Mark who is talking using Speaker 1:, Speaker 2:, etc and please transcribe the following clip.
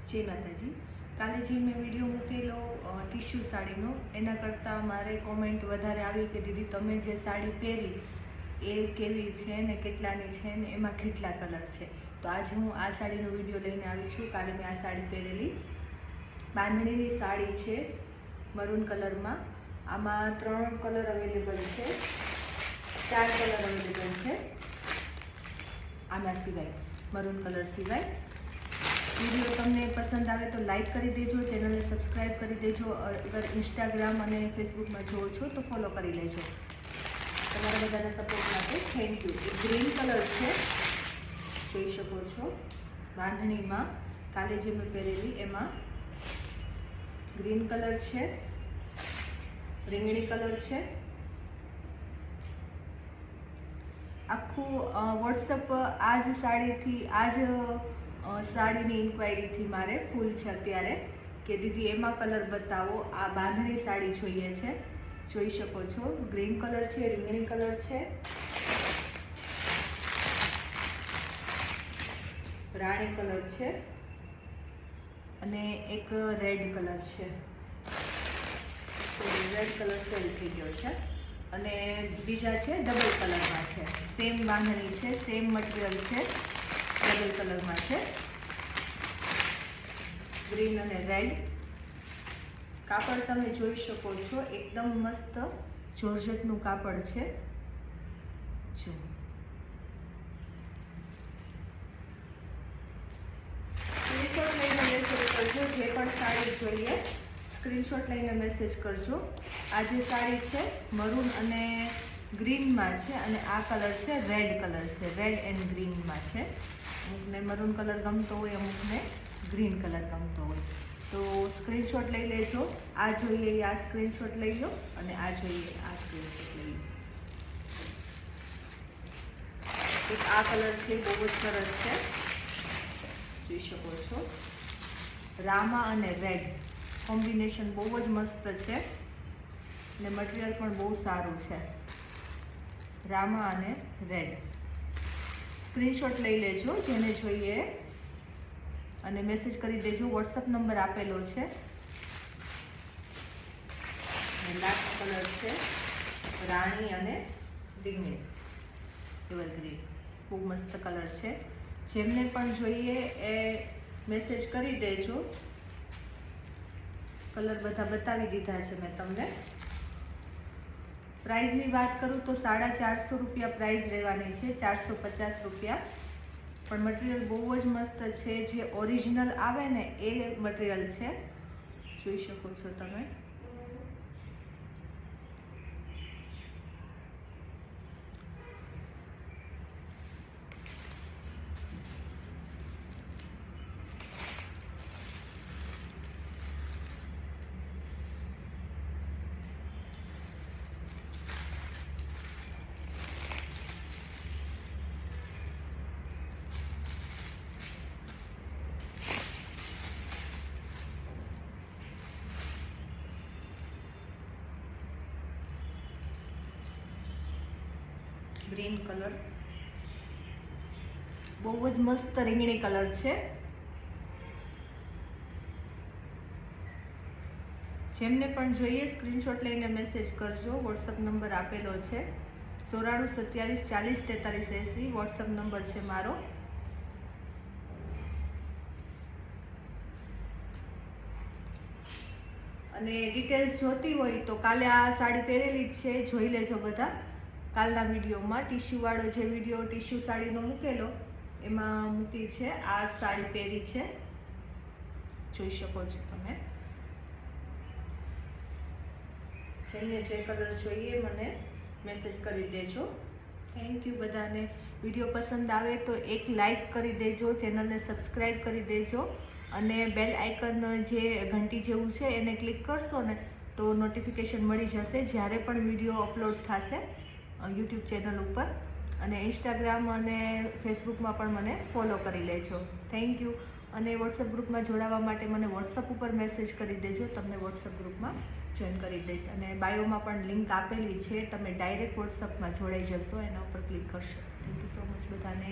Speaker 1: જય માતાજી. કાલે જે મેં વિડીયો મૂકેલો ટીશ્યુ સાડીનો, એના કરતાં મારે કોમેન્ટ વધારે આવી કે દીદી તમે જે સાડી પહેરી એ કેવી છે ને કેટલાની છે ને એમાં કેટલા કલર છે. તો આજે હું આ સાડીનો વિડીયો લઈને આવી છું. કાલે મેં આ સાડી પહેરેલી, બાંધણીની સાડી છે મરૂન કલરમાં. આમાં 3 કલર અવેલેબલ છે, 4 કલર અવેલેબલ છે આના સિવાય, મરૂન કલર સિવાય. વિડીયો તમને પસંદ આવે તો લાઈક કરી દેજો, ચેનલને સબસ્ક્રાઈબ કરી દેજો. અગર ઇન્સ્ટાગ્રામ અને ફેસબુકમાં જોવો છો તો ફોલો કરી લેજો. તમારા બધાના સપોર્ટ માટે thank you. A green colour છે, જોઈ શકો છો. બાંધણીમાં કાલે જે મેં પહેરેલી એમાં ગ્રીન કલર છે, રીંગણી કલર છે. આખું વોટ્સઅપ આ જ સાડીથી, આ જ સાડીની ઇન્ક્વાયરીથી મારે ફૂલ છે અત્યારે કે દીદી એમાં કલર બતાવો. આ બાંધણી સાડી જોઈએ છે, જોઈ શકો છો. ગ્રીન કલર છે, રીંગણી કલર છે, રાણી કલર છે અને એક રેડ કલર છે. રેડ કલર સેલ થઈ ગયો છે અને બીજા છે ડબલ કલરમાં છે. સેમ બાંધણી છે, સેમ મટીરિયલ છે, ડબલ કલરમાં છે. ગ્રીન અને રેડ. કાપડ તમે જોઈ શકો છો, એકદમ મસ્ત જોર્જેટનું કાપડ છે. જો સ્ક્રીનશોટ લઈને મેસેજ કરજો, જે પણ સાડી જોઈએ સ્ક્રીનશોટ લઈને મેસેજ કરજો. આ જે સાડી છે મરૂન અને ગ્રીનમાં છે અને આ કલર છે રેડ કલર છે, રેડ એન્ડ ગ્રીનમાં છે. અમુકને મરૂન કલર ગમતો હોય, અમુકને ગ્રીન કલર ગમતો હોય. તો સ્ક્રીનશોટ લઈ લેજો. આ જોઈએ આ સ્ક્રીનશોટ લઈ લો અને આ જોઈએ આ સ્ક્રીનશોટ લઈ લો. એક આ કલર છે, બહુ જ સરસ છે, જોઈ શકો છો. રામા અને રેડ કોમ્બિનેશન બહુ જ મસ્ત છે ને મટીરિયલ પણ બહુ સારું છે. રામા અને રેડ. સ્ક્રીનશોટ લઈ લેજો જેને જોઈએ અને મેસેજ કરી દેજો. વોટ્સઅપ નંબર આપેલો છે. લાસ્ટ કલર છે રાણી અને રીંગણી, એવરગ્રીન. બહુ મસ્ત કલર છે. જેમને પણ જોઈએ એ મેસેજ કરી દેજો. કલર બધા બતાવી દીધા છે મેં તમને. પ્રાઇઝની વાત કરું તો 450 રૂપિયા પ્રાઇઝ રહેવાની છે, 450 રૂપિયા. પણ મટીરિયલ બહુ જ મસ્ત છે. જે ઓરિજિનલ આવે ને એ મટીરિયલ છે, જોઈ શકો છો તમે. ગ્રીન કલર, બહુ જ મસ્ત રીંગણી કલર છે. જેમને પણ જોઈએ સ્ક્રીનશોટ લઈને મેસેજ કરજો. વોટ્સઅપ નંબર આપેલો છે 94 27 40 43 80. વોટ્સઅપ નંબર છે મારો. અને ડિટેલ્સ જોતી હોય તો કાલે આ સાડી પહેરેલી જ છે, જોઈ લેજો બધા કાલના વિડીયોમાં. ટીશ્યુવાળો જે વિડીયો ટીશ્યુ સાડીનો મૂકેલો એમાં મૂકી છે. આ સાડી પહેરી છે, જોઈ શકો છો તમે. જેમને જે કલર જોઈએ મને મેસેજ કરી દેજો. થેન્ક યુ બધાને. વિડીયો પસંદ આવે તો એક લાઈક કરી દેજો, ચેનલને સબસ્ક્રાઈબ કરી દેજો અને બેલ આઇકન જે ઘંટી જેવું છે એને ક્લિક કરશો ને તો નોટિફિકેશન મળી જશે જ્યારે પણ વિડીયો અપલોડ થશે યુટ્યુબ ચેનલ ઉપર. અને ઇન્સ્ટાગ્રામ અને ફેસબુકમાં પણ મને ફોલો કરી લેજો. Thank you. અને વોટ્સઅપ ગ્રુપમાં જોડાવા માટે મને વોટ્સઅપ ઉપર મેસેજ કરી દેજો, તમને વોટ્સઅપ ગ્રુપમાં જોઈન કરી દઈશ. અને બાયોમાં પણ લિંક આપેલી છે, તમે ડાયરેક્ટ વોટ્સઅપમાં જોડાઈ જશો, એના ઉપર ક્લિક કરશો. થેન્ક યુ સો મચ બધાને.